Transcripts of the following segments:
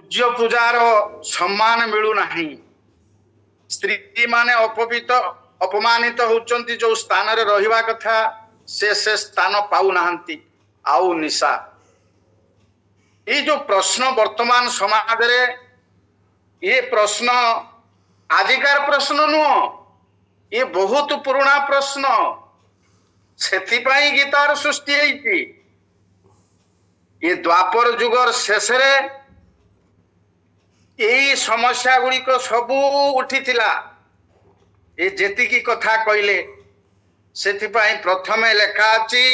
ପୂଜ୍ୟ ପୂଜାର ସମ୍ମାନ ମିଳୁନାହିଁ। ସ୍ତ୍ରୀ ମାନେ ଅପମାନିତ ହଉଛନ୍ତି, ଯୋଉ ସ୍ଥାନରେ ରହିବା କଥା ସେ ସ୍ଥାନ ପାଉନାହାନ୍ତି। ଆଉ ନିଶା, ଏଇ ଯୋଉ ପ୍ରଶ୍ନ ବର୍ତ୍ତମାନ ସମାଜରେ, ये प्रश्न आजिकार प्रश्न नुह, ये बहुत पुराना प्रश्न। सेथिपाई गीतार सृष्टि होईछि। ये द्वापर जुगर शेष यही समस्या गुड़िक सबू उठिथिला। ये जेतिकी कथा कहले सेथिपाई प्रथमे लेखा अछि,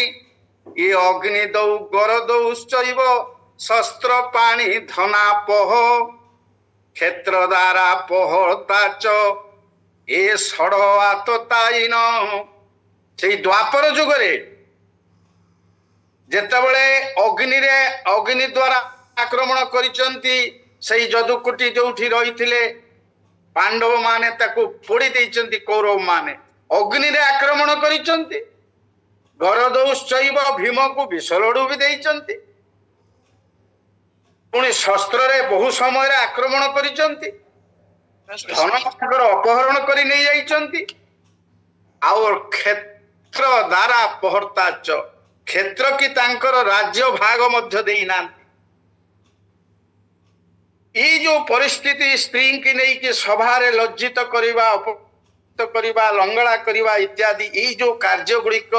ये अग्नि दौ गर दौश्चैव शस्त्र पाणी धना पह क्षेत्र द्वारा पहताच ए षड़ आतताईन। से द्वापर जुगरे जेतबळे अग्नि द्वारा आक्रमण करिसंती, सेई जदुकुटी जोठी रहिथिले पांडव माने ताकू फोड़ी देइचंती, कौरव माने अग्नि रे आक्रमण करिसंती। गरदौश्चैव भीम को विषलडू भी देइचंती, पुणी शस्त्र रे बहु समय रे आक्रमण करिसंती, धन ताकर अपहरण करि नै जाइचंती। और क्षेत्र द्वारा पहर्ताच, क्षेत्र की तांकर राज्य भाग मध्य देइना। ये जो परिस्थिति स्त्री की नहीं कि सभा रे लज्जित करिबा, अपमान करिबा, लंगड़ा करिबा इत्यादि, ये जो कार्य गुड़िक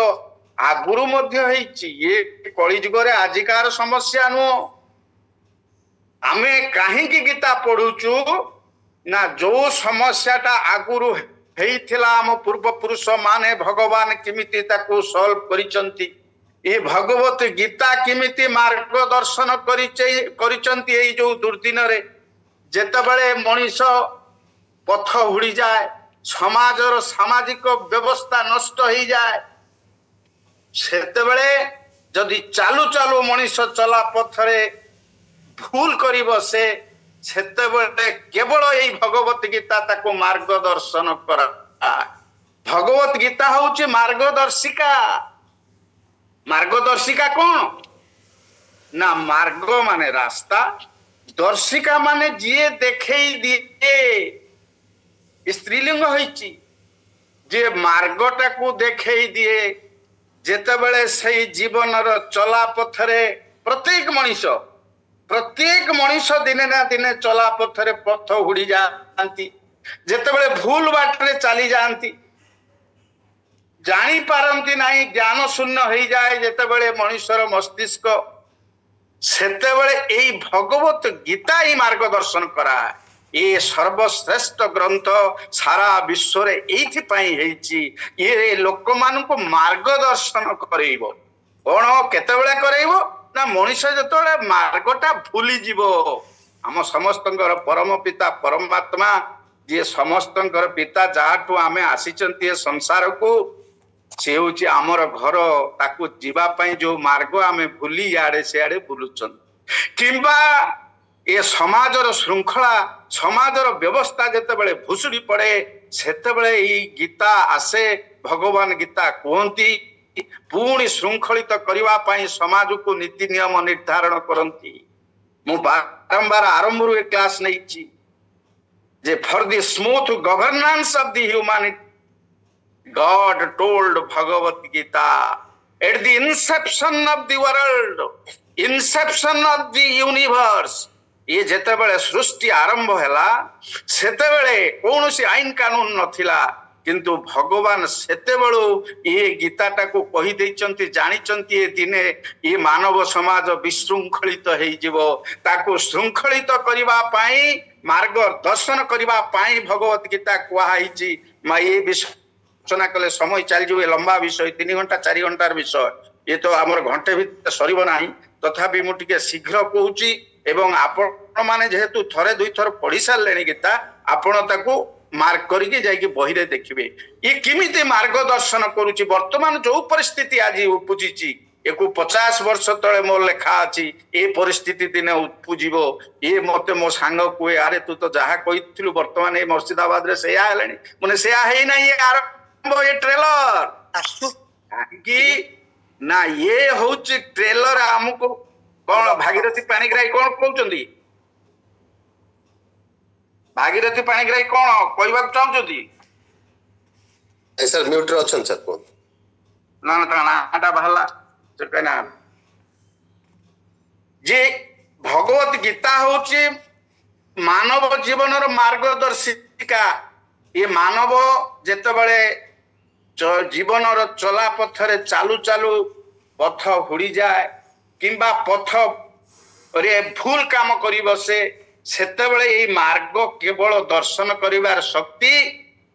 आगुरु मध्य हेइछि। ये कली जुग रे आजिकार समस्या नुह। आमे काहेकि गीता पढ़ुचु ना, जो समस्याटा आगुरु हेइथिला आम पूर्व पुरुष माने भगवान किमिति ताकू सॉल्व करिसंती। ये भगवत गीता किमिति मार्गदर्शन करिसंती। एई जो दुर्दिन रे जेतबळे मनीष पथ हुड़ी जाए, समाजर सामाजिक व्यवस्था नष्ट हो जाए, सेतेबळे जदि चालू चालू मनीष चला पथरे भूल करिब, से सेतेबळे केवल एई भगवत गीता ताको मार्गदर्शन करा। भगवत गीता होची मार्गदर्शिका। मार्गदर्शिका कौन ना, मार्ग माने रास्ता, दर्शिका माने जिए देखेई दिए। स्त्रीलिंग होईची जे मार्गटा को देखेई दिए। जेतेबळे सही जीवनर चला पथरे प्रत्येक मनीष दिने ना दिने चला पथरे पथ हुड़ी जाती। जेतेबळे भूल बाटरे चली जाती, जानी पारंती नहीं, ज्ञान शून्य हो जाए जेतेबळे मनुष्यर मस्तिष्क, सेतेबळे एई भगवत गीता ही मार्गदर्शन करा। ये सर्वश्रेष्ठ ग्रंथ सारा विश्व रे एथि पई हेछि। ये लोक मान को मार्गदर्शन करेइबो। कोन केतेबळे करेइबो ना, मनुष्य जतबळे मार्गटा भूली जीवो। हम समस्तंकर परम पिता परमात्मा, जे समस्तंकर पिता, जाटू आमे आसीचंती संसार को, से होची आमर घर। ताकू जीवा पई जो मार्ग आमे भूली याडे सेयाडे बुलुचन, किंबा ए समाजर श्रृंखला, समाजर व्यवस्था जेतेबळे भुसुड़ी पड़े, सेतेबळे ई गीता आसे। भगवान गीता कहती पुणी श्रृंखलित करबा पई समाज को नीति नियम निर्धारण करती। मु बारंबार आरंभ रे क्लास नैछि जे for the smooth governance of the humanity God told Bhagavad Gita at the inception of the world, inception of the universe. ये जेतेबळे सृष्टि आरंभ हैला सेतेबळे कोनोसी आईन कानून नथिला, किंतु भगवान सेतेबळू ये गीताटा को कहि दैचंती, जानिचंती ए दिने ये मानव समाज विशृंखलित हेइ जिवो। ताको श्रृंखलित करिबा पई, मार्ग दर्शन करिबा पई भगवत गीता कुआ हाइची। मा ये आलोचना कले समय चल जाए, लंबा विषय, 3 घंटा 4 घंटार विषय। ये तो आमर घंटे भी सरीब नाही, तथापि मु टिके शीघ्र कहूची। एवं आपण माने जेहेतु थरे दुई थर पढ़ी सारे गीता, आपण ताकू मार्क करके जाइए बही रे देखिबे ये किमिते मार्गदर्शन करूची। वर्तमान जो परिस्थिति आज उपजिची, एकु 50 वर्ष तले मोर लेखा अछि, ए परिस्थिति दिने उपजिबो। ये मते मो सांग कुए, अरे तू तो जहा कहिथिलु वर्तमान ए मुर्शिदाबाद रे सेया हेलानी, माने सेया हेइ नाही। ये ट्रेलर कि ना, ये होची ट्रेलर। हमको कौन भागीरथी पाणिग्राही कौन कहउचंदी भागीरथी पाणिग्राही कौन कहवाक चाहूँगी सर म्यूट रे अछन सर को ना नाटा बाहला से कहना जे भगवत गीता होची मानव जीवन मार्गदर्शिका ये मानव जेतबळे जीवन चला पथरे चालू चालू पथ हुड़ी जाए किंबा पथ रे भूल काम करी बसे सेतेबळे ये मार्ग केवल दर्शन करिवार शक्ति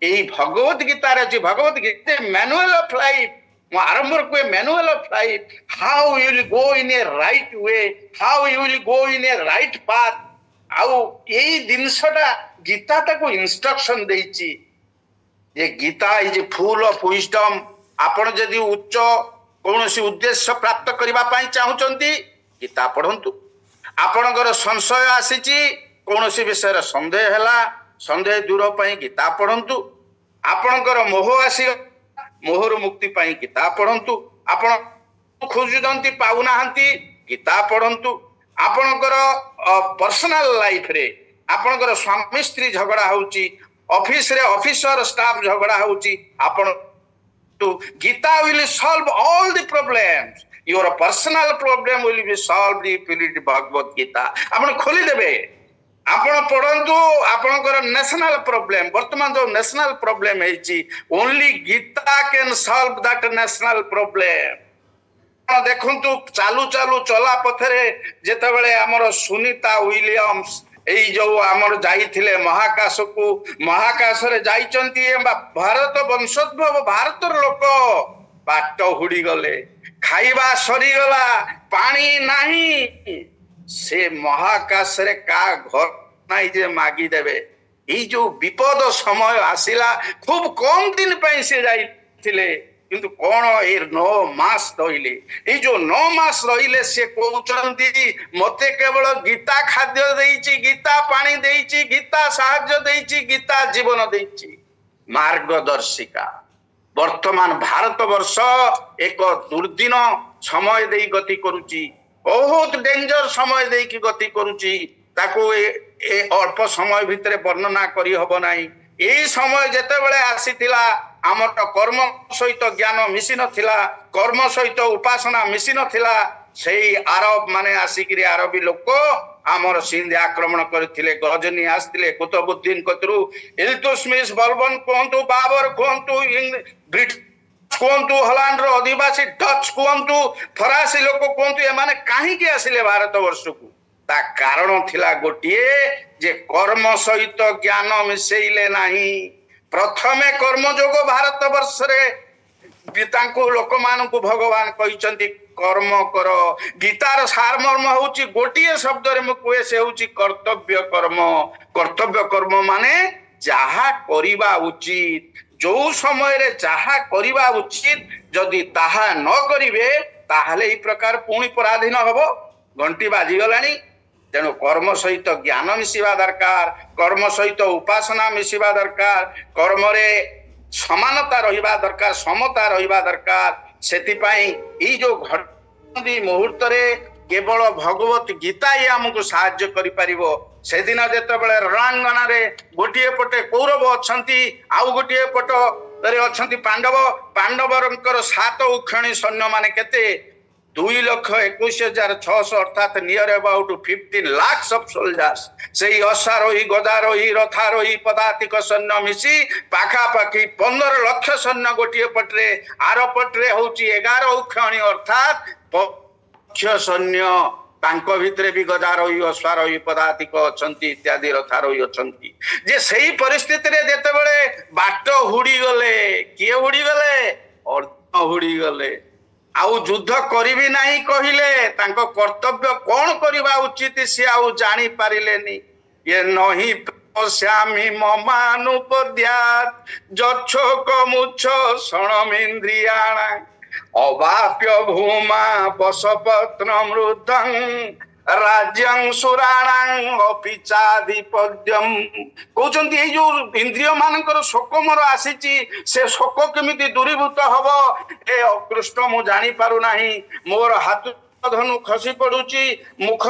यही भगवत गीता रे जी Bhagavad Gita manual of life आरंभ को manual of life how you will go in a right way how you will go in a right path आउ यही जिनसटा गीता ताको इंस्ट्रक्शन देइची ये Gita is full of wisdom आपण जदि उच्च कौनसी उद्देश्य प्राप्त करबा पई चाहुचंती गीता पढंतु आपणकर संशय आसीची कौनसी विषय रे संदेह हैला संदेह दूर पई गीता पढंतु आपणकर मोह आसी मोहर मुक्ति पई गीता पढंतु आपण खोजुदंती पाउनाहंती गीता पढंतु आपणकर पर्सनल लाइफ रे आपणकर स्वामी स्त्री झगड़ा होउची ऑफिस रे ऑफिसर स्टाफ झगड़ा होउची आपण तो Gita will solve all the problems your personal problem will be solve if you read Bhagavad Gita आपण खोली देबे आपण पढंतु आपणकर नेशनल प्रॉब्लम वर्तमान जो नेशनल प्रॉब्लम हेची only Gita can solve that national problem देखंतु चालू चालू चला पथरे जेतेबेले हमर सुनीता विलियम्स एई जो हमर जाइथिले महाकाश रे जाइचंती भारत वंशोद्भव भारतर लोक बाट हुड़ी गले खाइबा सरी गला पानी नाही से महाकाश रे का घर नाही जे मागी देबे एई जो विपद समय आसिला खूब कम दिन पई से जाइथिले किंतु कौन ए 9 मास रहिले ये जो 9 मास रहिले से कहउचंती मते केवल गीता खाद्य देइची गीता पानी देइची गीता साहाय्य देइची गीता जीवन देइची मार्गदर्शिका वर्तमान भारत वर्ष एक दुर्दिन समय देई गति करूची बहुत डेंजर समय देई की गति करूची ताको ए अल्प समय भितरे वर्णना करी हबो नाही ए समय जेतेबेले आसीतिला आमर कर्म सहित ज्ञान मिसी नथिला कर्म सहित उपासना मिसी नथिला सेई अरब माने आसिकिरी अरबी लोक आमर सिंध आक्रमण करथिले गजनी आस्तिले कुतुबुद्दीन कतरु इल्तुतमिश बलबन कोंतु बाबर कोंतु ब्रिटिश कोंतु हॉलैंड रो आदिवासी डच कोंतु फरासी लोक कोंतु ए माने काहे के आसिले भारत वर्ष को ता कारण थिला गोटिए जे कर्म सहित ज्ञान मिसेइले नाही प्रथमे कर्मयोग भारत वर्ष रे लोक मान को भगवान कहते कर्म कर गीतार सारमर्म होची गोटिए शब्द रे मुझे से होची कर्तव्य कर्म माने जहा करिबा उचित जो समय रे जहा करिबा उचित जदि ताहा न करिवे ताहले ई प्रकार पुणी पराधीन हबो घंटी बाजी गलानी तेणु कर्म सहित ज्ञान मिसिबा दरकार कर्म सहित उपासना मिसिबा दरकार कर्म रे समानता रहिबा दरकार समता रहिबा दरकार सेति पई ई जो घटी मुहूर्त रे केवल भगवत गीता ही हमको साहाय्य करि परिबो से दिन जेतेबेले रणांगना रे गोटिए पटे कौरव अछंती आउ गोटिए पट रे अछंती पांडवरंकर 7 उखणी सैन्य माने केते 2,21,600 अर्थात near about 15 lakhs of soldiers से अश्वारोही गदारोही रथारोही पदातिक सैन्य मिसी पाखा पाखी 15 लाख सैन्य गोटिए पटरे आर पटरे होची 11 उखणी अर्थात पक्ष सैन्य तांको भितरे भी गदारोही अश्वारोही पदातिक अछंती इत्यादि रथारोही अछंती जे सही परिस्थिति रे जेतेबेले बाट हुडी गले किए हुडी गले अर्थ हुडी गले आउ युद्ध करिबी नाही कहिले तांको कर्तव्य कोन करिबा उचित से आउ जानि पारिलेनी ये नही श्यामी ममानुपद्यात जच्छोक मुच्छ सणमेन्द्रियाणा अवाप्य भूमा पशपत्र मृदं राज्यं सुराणां अपिचाधिपद्यम कहउचंती ए जो इंद्रिय मानकर शोक मोर आसीची से शोक केमिति दूरीभूत हबो ए अकृष्ट मु जानि पारु नाही मोर हाथ ଧନୁ ଖସି ପଡୁଛି, ମୁଖ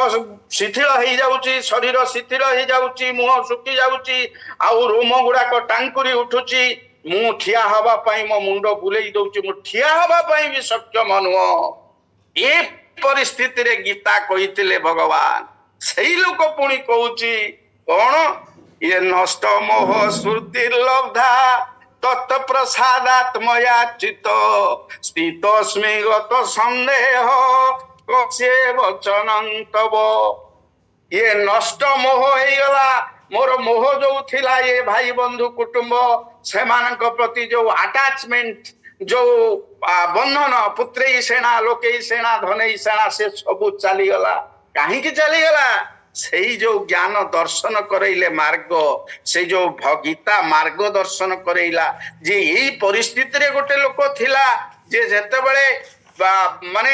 ଶିଥିଳ ହେଇଯାଉଛି, ଶରୀର ଶିଥିଳ ହେଇଯାଉଛି, ମୁହଁ ଶୁଖି ଯାଉଛି, ଆଉ ରୋମ ଗୁଡାକ ଟାଙ୍କୁରି ଉଠୁଛି। ମୁଁ ଠିଆ ହବା ପାଇଁ ମୋ ମୁଣ୍ଡ ବୁଲେଇ ଦଉଛି, ମୁଁ ଠିଆ ହବା ପାଇଁ ବି ସକ୍ଷମ ନୁହଁ। ଏ ପରିସ୍ଥିତିରେ ଗୀତା କହିଥିଲେ ଭଗବାନ। ସେଇ ଲୋକ ପୁଣି କହୁଛି କଣ, ଇଏ ନଷ୍ଟ ମୋହ ସ୍ମୃତି ଲବ୍ଧା ତତ୍ ପ୍ରସାଦାତ୍ମୟା ଚିତ ସ୍ଥିତସ୍ମି ଗତ ସନ୍ଦେହ କସ୍ୟ ବଚନନ୍ତବ। ଇଏ ନଷ୍ଟ ମୋହ ହେଇଗଲା। ମୋର ମୋହ ଯୋଉ ଥିଲା ଏ ଭାଇ ବନ୍ଧୁ କୁଟୁମ୍ବ ସେମାନଙ୍କ ପ୍ରତି ଯୋଉ ଆଟାଚମେଣ୍ଟ, ଯୋଉ ବନ୍ଧନ, ପୁତ୍ରେଇ ସେଣା ଲୋକେଇ ସେଣା ଧନେଇ ସେଣା, ସେ ସବୁ ଚାଲିଗଲା। କାହିଁକି ଚାଲିଗଲା? ସେଇ ଯୋଉ ଜ୍ଞାନ ଦର୍ଶନ କରେଇଲେ ମାର୍ଗ, ସେଇ ଯୋଉ ଗୀତା ମାର୍ଗ ଦର୍ଶନ କରେଇଲା। ଯେ ଏଇ ପରିସ୍ଥିତିରେ ଗୋଟେ ଲୋକ ଥିଲା ଯେ ଯେତେବେଳେ ମାନେ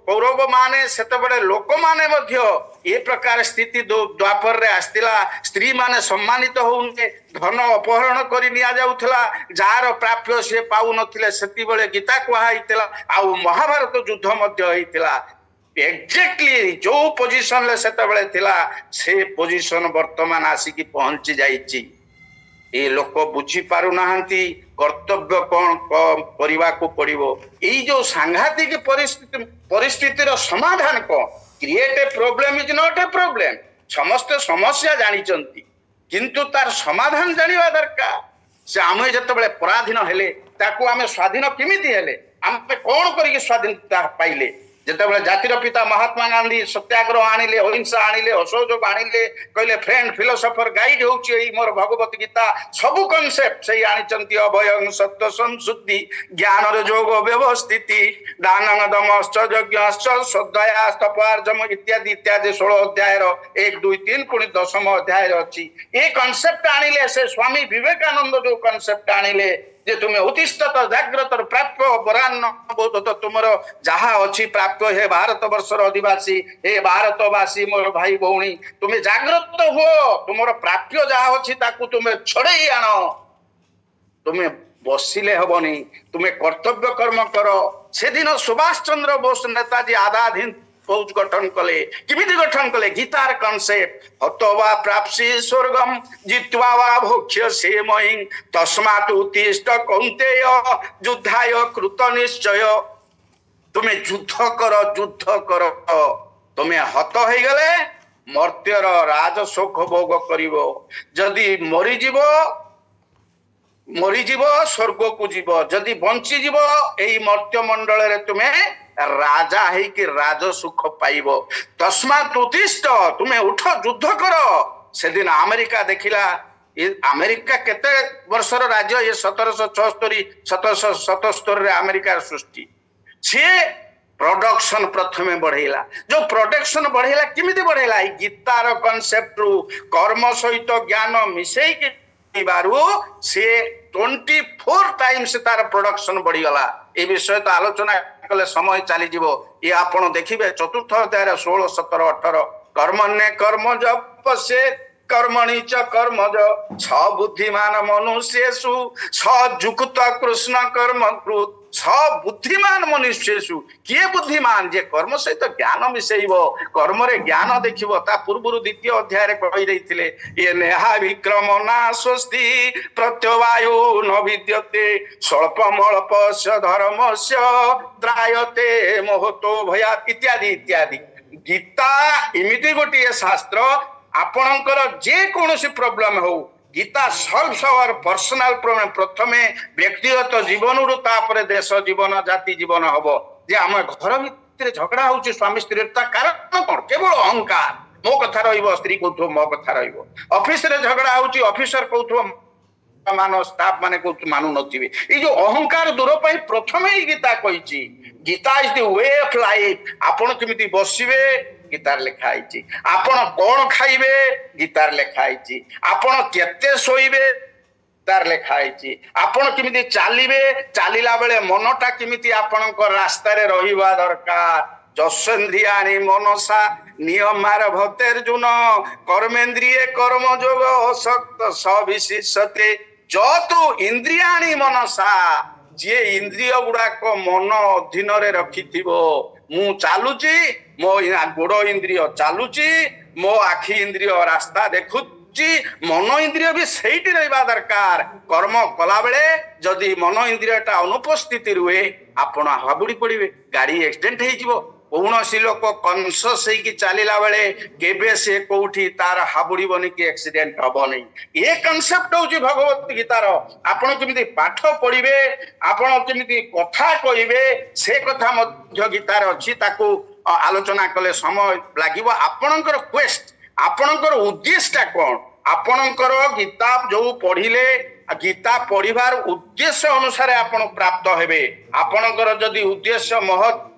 କୌରବ ମାନେ ସେତେବେଳେ ଲୋକମାନେ ମଧ୍ୟ ଏ ପ୍ରକାର ସ୍ଥିତି ଦ୍ୱାପରରେ ଆସିଥିଲା। ସ୍ତ୍ରୀ ମାନେ ସମ୍ମାନିତ ହଉନି, ଧନ ଅପହରଣ କରି ନିଆଯାଉଥିଲା, ଯାହାର ପ୍ରାପ୍ୟ ସେ ପାଉନଥିଲେ। ସେତେବେଳେ ଗୀତା କୁହା ହେଇଥିଲା, ଆଉ ମହାଭାରତ ଯୁଦ୍ଧ ମଧ୍ୟ ହେଇଥିଲା। ଏକ୍ଜାକ୍ଟଲି ଯୋଉ ପୋଜିସନରେ ସେତେବେଳେ ଥିଲା ସେ ପୋଜିସନ ବର୍ତ୍ତମାନ ଆସିକି ପହଞ୍ଚି ଯାଇଛି। ଏ ଲୋକ ବୁଝି ପାରୁନାହାନ୍ତି କର୍ତ୍ତବ୍ୟ କଣ କରିବାକୁ ପଡିବ। ଏଇ ଯୋଉ ସାଂଘାତିକ ପରିସ୍ଥିତିର ସମାଧାନ କଣ? Create A problem is not a problem. ସମସ୍ତେ ସମସ୍ୟା ଜାଣିଛନ୍ତି, କିନ୍ତୁ ତାର ସମାଧାନ ଜାଣିବା ଦରକାର। ସେ ଆମେ ଯେତେବେଳେ ପରାଧୀନ ହେଲେ, ତାକୁ ଆମେ ସ୍ୱାଧୀନ କେମିତି ହେଲେ, ଆମେ କଣ କରିକି ସ୍ୱାଧୀନତା ପାଇଲେ? ଯେତେବେଳେ ଜାତିର ପିତା ମହାତ୍ମା ଗାନ୍ଧୀ ସତ୍ୟାଗ୍ରହ ଆଣିଲେ, ଅହିଂସା ଆଣିଲେ, ଅସହଯୋଗ ଆଣିଲେ, କହିଲେ ଫ୍ରେଣ୍ଡ ଫିଲୋସଫର ଗାଇଡ ହଉଛି ଏଇ ମୋର ଭଗବତ ଗୀତା। ସବୁ କନସେପ୍ଟ ସେଇ ଆଣିଛନ୍ତି। ଅଭୟଂ ସତ୍ୟ ସଂଶୁଦ୍ଧି ଜ୍ଞାନର ଯୋଗ ବ୍ୟବସ୍ଥିତି ଦାନଂ ଦମଶ୍ଚ ଯଜ୍ଞଶ୍ଚ ଶ୍ରଦ୍ଧୟା ତପୋର୍ଜମ ଇତ୍ୟାଦି ଇତ୍ୟାଦି 16 ଅଧ୍ୟାୟର 1, 2, 3 ପୁଣି 10ମ ଅଧ୍ୟାୟରେ ଅଛି। ଏ କନସେପ୍ଟ ଆଣିଲେ ସେ ସ୍ୱାମୀ ବିବେକାନନ୍ଦ ଯୋଉ କନସେପ୍ଟ ଆଣିଲେ ଯେ ତୁମେ ଉତ୍ତିଷ୍ଠତ ଜାଗ୍ରତ ପ୍ରାପ୍ୟ ବରାନ୍ନ ବୋଧ ତୁମର ଯାହା ଅଛି ପ୍ରାପ୍ୟ। ହେ ଭାରତ ବର୍ଷର ଅଧିବାସୀ, ହେ ଭାରତବାସୀ ମୋର ଭାଇ ଭଉଣୀ, ତୁମେ ଜାଗ୍ରତ ହୁଅ। ତୁମର ପ୍ରାପ୍ୟ ଯାହା ଅଛି ତାକୁ ତୁମେ ଛଡେଇ ଆଣ। ତୁମେ ବସିଲେ ହବନି, ତୁମେ କର୍ତ୍ତବ୍ୟ କର୍ମ କର। ସେଦିନ ସୁଭାଷ ଚନ୍ଦ୍ର ବୋଷ ନେତାଜୀ ଆଜାଦ ହିନ୍ଦ ଫୌଜ ଗଠନ କଲେ। କେମିତି ଗଠନ କଲେ? ଗୀତାର କନସେପ୍ଟ, ହତ ବା ପ୍ରାପ୍ସି ସ୍ୱର୍ଗମ ଜିତ୍ୱା ବା ଭୋକ୍ଷ୍ୟ ସେ ମହିଁ ତସ୍ମାତ୍ ଉତ୍ତିଷ୍ଠ କୌନ୍ତେୟ ଯୁଦ୍ଧାୟ କୃତ ନିଶ୍ଚୟ। ତୁମେ ଯୁଦ୍ଧ କର, ଯୁଦ୍ଧ କର। ତୁମେ ହତ ହେଇଗଲେ ମର୍ତ୍ତ୍ୟର ରାଜସୁଖ ଭୋଗ କରିବ। ଯଦି ମରିଯିବ ସ୍ୱର୍ଗକୁ ଯିବ, ଯଦି ବଞ୍ଚିଯିବ ଏଇ ମର୍ତ୍ତ୍ୟ ମଣ୍ଡଳରେ ତୁମେ ରାଜା ହେଇକି ରାଜସୁଖ ପାଇବ। ତସ୍ମାତ୍ ଉତ୍ତିଷ୍ଠ, ତୁମେ ଉଠ, ଯୁଦ୍ଧ କର। ସେଦିନ ଆମେରିକା ଦେଖିଲା, ଆମେରିକା କେତେ ବର୍ଷର ରାଜ୍ୟ? ଏ 1777ରେ ଆମେରିକାର ସୃଷ୍ଟି। ସିଏ ପ୍ରଡକ୍ସନ ପ୍ରଥମେ ବଢେଇଲା। ଯୋଉ ପ୍ରଡକ୍ସନ ବଢେଇଲା, କେମିତି ବଢେଇଲା? ଏଇ ଗୀତାର କନସେପ୍ଟରୁ କର୍ମ ସହିତ ଜ୍ଞାନ ମିଶେଇକି ସେ 24 ଟାଇମ୍ସ ତାର ପ୍ରଡକ୍ସନ ବଢିଗଲା। ଏ ବିଷୟ ତ ଆଲୋଚନା କଲେ ସମୟ ଚାଲିଯିବ। ଏ ଆପଣ ଦେଖିବେ 4ର୍ଥ ଅଧ୍ୟାୟରେ 16, 17, 18 କର୍ମଣ୍ୟ କର୍ମଜ ପଶ୍ୟେତ୍ कर्मणि च कर्मज स बुद्धिमान मनुष्येषु स जुक्त कृष्ण कर्म कृत स बुद्धिमान मनुष्येषु। किए बुद्धिमान? जे कर्म सहित ज्ञान मिसेइबो, कर्म रे ज्ञान देखिबो। ता पूर्वरु द्वितीय अध्याय रे कहि दैथिले ये नेहा विक्रम ना स्वस्ति प्रत्यवायु न विद्यते स्वल्पमल्पस्य धर्मस्य त्रायते मोहतो भया इत्यादि इत्यादि। गीता एमिति गोटे शास्त्र, आपणकर जे कोनोसी प्रॉब्लम हो Gita solves our personal problem. प्रथमे व्यक्तिगत जीवन रु तापरे देश जीवन जाति जीवन हबो। जे हम घर भितर झगड़ा होउची स्वामी स्त्री, ता कारण कोन? केवल अहंकार। मो कथा रहिबो, स्त्री कहथो मो कथा रहिबो। ऑफिस रे झगड़ा होउची, ऑफिसर कहथो मानो, स्टाफ माने कहथो मानु नथिबे। ए जो अहंकार दूर पई प्रथमे ही गीता कहिची। Gita is the way of life. आपण केमिति बसिबे गीतार लिखा है। आपण कौन खाइबे गीतार लिखा है। आपण केते सोइबे तार लिखा है। आपण केमिति चालिबे, चालिला बेले मनटा केमिति आपणक रास्ता रे रहिबा दरकार। जसेन्द्रियाणि मनसा नियमार भतेर्जुन कर्मेन्द्रिय कर्मयोग असक्त सविशिष्यते जतु इंद्रियाणि मनसा। जे इंद्रिय गुड़ाक मन अधीन रे रखिथिबो, मु चालुची मो गोड़ इंद्रिय चालुची मो आखि इंद्रिय रास्ता देखुची मन इंद्रिय भी सही रहा दरकार कर्म कला बेले जदि मन इंद्रियटा अनुपस्थित रुए आपण हाबुड़ी पड़े गाड़ी एक्सीडेंट हो कौन सी लोक कनसस चलला बेले केबे से कोठी तार हाबुड़ी बनी कि एक्सीडेंट हम नहीं ये कनसेप्ट हूँ भगवत गीतार आपण केमिति पाठ पढ़िबे आपण केमिति कथा कहिबे से कथा मध्य गीतार अछि ताकू आलोचना कले समय लागिबो आपणकर क्वेस्ट आपणकर उद्देश्यटा कोन आपणकर गीता जो पढ़िले गीता पढ़िबार उद्देश्य अनुसार आपण प्राप्त हेबे आपणकर जदि उद्देश्य महत्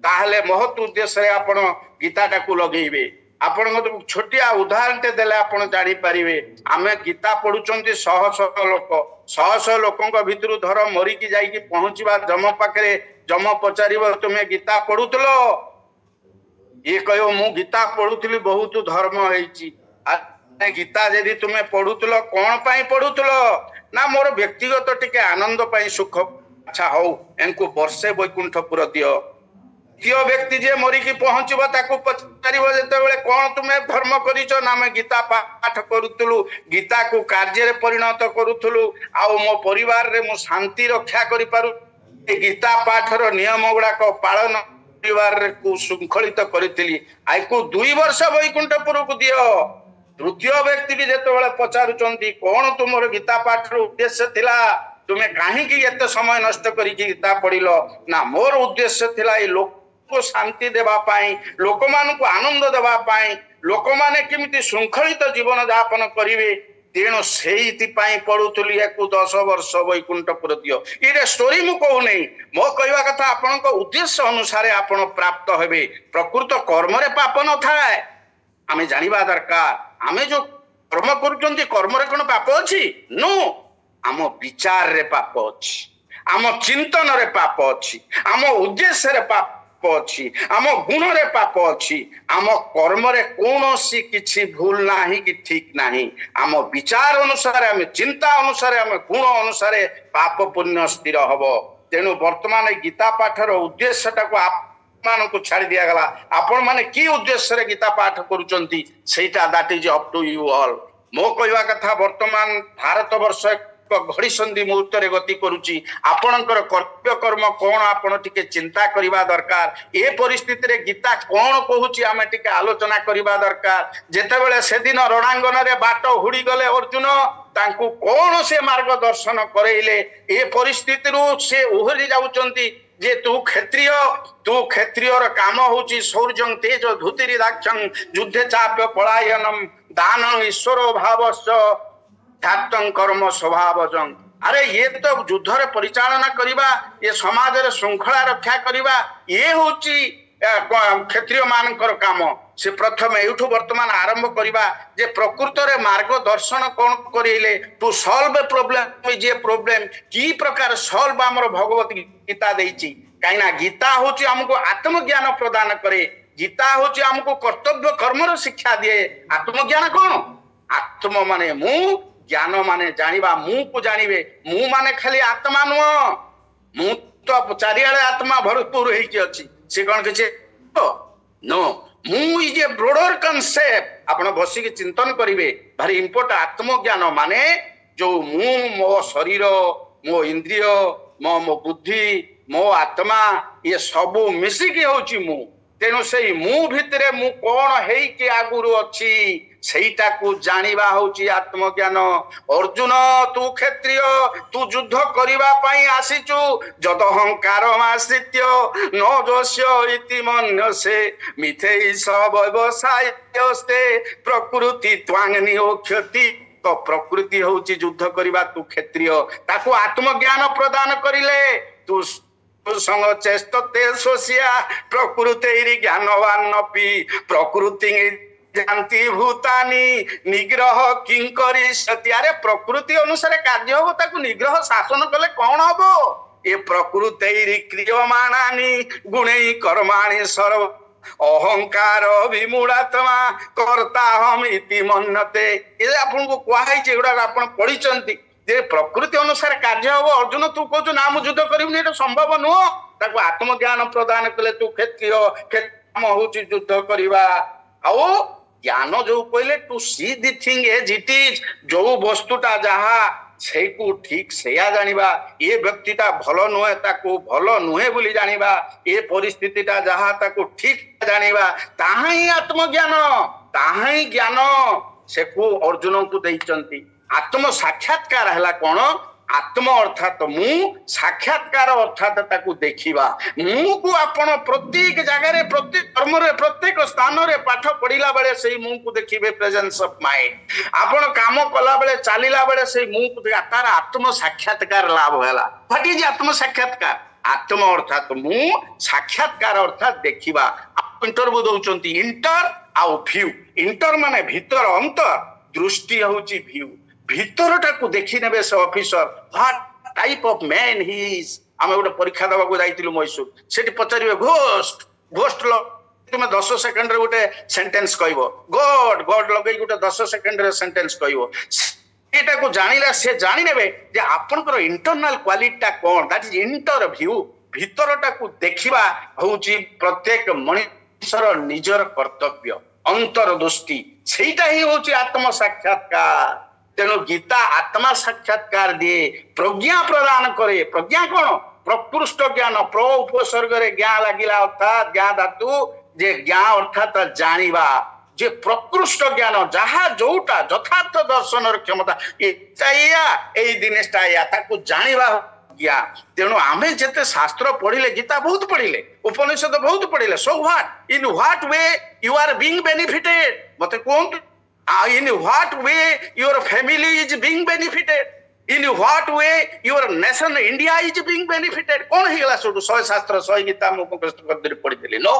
ताहले महत् उद्देश्य आपण गीताटा को लगेबे आपण छोटिया उदाहरण टे देले आपण जानि परिबे आमे गीता पढुचंती शह शह लोकंक भितरु धर मरी की जाई की पहुंचीबा जम पाखरे जम पचारिबो तुमे गीता पढुतलो ये कहो मु गीता पढुतली बहुत धर्म हेची गीता यदि तुमे पढुतलो कोन पई पढुतलो ना मोर व्यक्तिगत टिके आनंद पई सुख अच्छा हो एंको वर्षे वैकुंठपुर दियो द्वितीय व्यक्ति जे मरिकी पहुंचबो ताकू पचारिबो जेतेबेले कोन तुमे धर्म करिचो ना मैं गीता पाठ करूतलु गीता को कार्य रे परिणत करूतलु आ मो परिवार रे मु शांति रक्षा करि पारु गीता पाठ रो नियम गुडा को पालन परिवार रे को शृंखलित करितली आइ को 2 वर्ष वैकुंठपुर को दियो तृतीय व्यक्ति भी जेतेबेले पचारुचंती कोन तुमरो गीता पाठ रो उद्देश्य थिला तुमे काहे की एते समय नष्ट करी गीता पढिलो ना मोर उद्देश्य थिला ए लोक को शांति देवा पाई लोक मान को आनंद देवा पाई लोक माने केमिति शृंखलित जीवन यापन करिवे तेणु सेइति पाई पढुतली याकू 10 वर्ष वैकुंठपुर दियो इरे स्टोरी मु कहू नै मो कहवा कथा आपन को उद्देश्य अनुसार आपन प्राप्त हेबे प्रकृत कर्म रे पाप न थाए आमे जानिबा दरकार आमे जो कर्म करूचंती कर्म रे कोन पाप अछि नो आम विचार रे पाप अछि आम चिंतन रे पाप अछि आम उद्देश्य रे पाप अछि आम गुण रे पाप अछि आम कर्म रे कोनोसी किछि भूल नाही कि ठीक नाही आम विचार अनुसार आम चिंता अनुसार आम गुण अनुसार पाप पुण्य स्थिर हबो तेनु वर्तमान गीता पाठर उद्देश्यटा को मान को छाड़ी दिया गला आपण माने की उद्देश्य रे गीता पाठ करूचंती सेटा that is up to you all मो कहवा कथा वर्तमान भारत वर्ष घड़ी संधि मुहूर्त रे गति करुची आपणकर कर्तव्य कर्म कोन आपण टिके चिंता करिबा दरकार ए परिस्थिति रे गीता कोन कहूची आमे टिके आलोचना करिबा दरकार जेतेबेले से दिन रणांगन रे बाट हुडी गले अर्जुन तांकू कोन से मार्ग दर्शन करैले ए परिस्थिति रु से उहरी जाउचंती जे तू क्षत्रिय र काम होची सौर्यं तेज धुतिरि दाक्षं युद्धे चाप्य पलायनम दानं ईश्वरो भावस्य ध्यात्तं कर्म स्वभावजं अरे ये तो युद्ध रे परिचालना करिबा ये समाज रे श्रृंखला रक्षा करिबा ये होची क्षत्रिय मानकर काम से प्रथम एठू वर्तमान आरंभ करिबा जे प्रकृत रे मार्ग दर्शन कोन करिले to solve a problem is a problem की प्रकार सॉल्व हमर भगवत गीता देइची काइना गीता होची हमको आत्मज्ञान प्रदान करे गीता होची हमको कर्तव्य कर्म रो शिक्षा दिए आत्मज्ञान कोन आत्म माने मु ज्ञान माने जानिबा मु को जानिबे मु माने खाली आत्मा नुह मु तो चारियाले आत्मा भरपूर हेई कि अछि से कोन किछे नो मु इज ए ब्रॉडर कांसेप्ट आपण बसी के चिंतन करिवे भारी इंपोर्टेंट आत्मज्ञान माने जो मु मो शरीर मो इंद्रिय मो बुद्धि मो आत्मा ये सबु मिसी के होची मु तेनु सेई मु भितरे मु कोन हेई के आगुरु अछि सेईटा को जानिबा होची आत्मज्ञान अर्जुन तू क्षत्रिय तू युद्ध करिबा पई आसीचु जद अहंकार आश्रित्य न जोस्य इति मन्यसे मिथेई सब व्यवसायस्ते प्रकृति त्वांगनि ओ क्षति तो प्रकृति होची युद्ध करिबा तू क्षत्रिय ताको आत्मज्ञान प्रदान करिले तू संग चेष्टते सोसिया प्रकृति ज्ञानवान नपि प्रकृति जानती भूतानी निग्रह किंकरी सती अरे प्रकृति अनुसार कार्य हो ताकू निग्रह शासन कले कौन हबो ए प्रकृति क्रियमाणानि गुणै कर्माणि सर्व अहंकार विमूढ़ात्मा कर्ता हम इति मन्यते ए आपन को कुआई जे गुडा आपन पढिचंती जे प्रकृति अनुसार कार्य हो अर्जुन तू कहू ना मु युद्ध करिबनी एटा संभव नुह ताको आत्मज्ञान प्रदान कले तू क्षत्रिय काम होची युद्ध करवा आओ ज्ञान जो कहले to see the thing as it is जो वस्तुटा जहा से ठीक सेया जानिबा ये व्यक्तिटा भल नुहे ताको भल नुहे बोली जानिबा ये परिस्थितिटा जहा ताको ठीक जानिबा ताहा ही आत्मज्ञान ताहा ही ज्ञान से को अर्जुन को देइचंती आत्म साक्षात्कार हला कोन आत्म अर्थात मु साक्षात्कार अर्थात ताकू देखिबा मु को आपण प्रत्येक जगह रे प्रत्येक कर्म रे प्रत्येक स्थान रे पाठ पढ़िला बेले सेही मु को देखिबे प्रेजेंस ऑफ माइंड आपण काम कला बेले चालीला बेले सेही मु को तार आत्म साक्षात्कार लाभ होला व्हाट इज आत्म साक्षात्कार आत्म अर्थात मु साक्षात्कार अर्थात देखिबा इंटरव्यू दउचंती इंटर आउ व्यू इंटर माने भीतर अंतर दृष्टि होची व्यू भीतरटा को देखि नेबे से officer what type of man he is आमे गोटे परीक्षा दबा को जाइतिलु मैसूर सेठी पचारिबे घोस्ट घोस्ट लो तुमे 10 सेकंड रे गोटे सेंटेंस कहबो गॉड गॉड लगै गोटे 10 सेकंड रे सेंटेंस कहबो एटा को जानिला से जानि नेबे जे आपनकर इंटरनल क्वालिटीटा कोन दैट इज इंटरव्यू भीतरटा को देखिबा होउची प्रत्येक मनुष्यर निजर कर्तव्य अंतर्दृष्टि सेटा ही होउची आत्म साक्षात्कार तेणु गीता आत्मा साक्षात्कार दिए प्रज्ञा प्रदान करे प्रज्ञा कौन प्रकृष्ट ज्ञान प्र उपसर्ग रे ज्ञान लागिला अर्थात ज्ञान धातु जे ज्ञान अर्थात जानिबा जे प्रकृष्ट ज्ञान जहा जोटा यथार्थ दर्शन क्षमता एया एई दिनेशटा या ताकू जानिबा ज्ञान तेणु आमे जेते शास्त्र पढ़िले गीता बहुत पढ़िले उपनिषद बहुत पढ़िले so what in what way you are being benefited मते कोन in what way your family is being benefited in what way your nation India is being benefited कौन ही गला सोटू 100 शास्त्र 100 गीता मुको कष्ट कर पढ़ी देली नो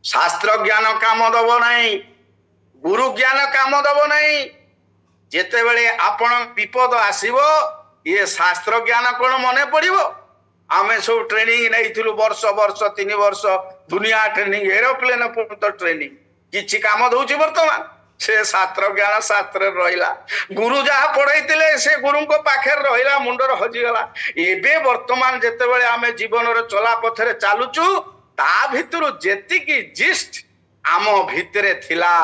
शास्त्र ज्ञान काम दबो नहीं गुरु ज्ञान काम दबो नहीं जेते बेले आपण विपद आसीबो ये शास्त्र ज्ञान कोन मने पड़िबो आमे सब ट्रेनिंग नैथिलु वर्ष वर्ष 3 वर्ष दुनिया ट्रेनिंग एरोप्लेन पर ट्रेनिंग किछि काम दउची वर्तमान से शास्त्र ज्ञान शास्त्र रहिला गुरु जहा पढ़ाई से गुरु को पाखे रहिला मुंडर हजिगला एबे वर्तमान जेते बेले आमे जीवन रे चला पथरे चालुचु ता भितरु जेतिकी जिस्ट आम भितरे थिला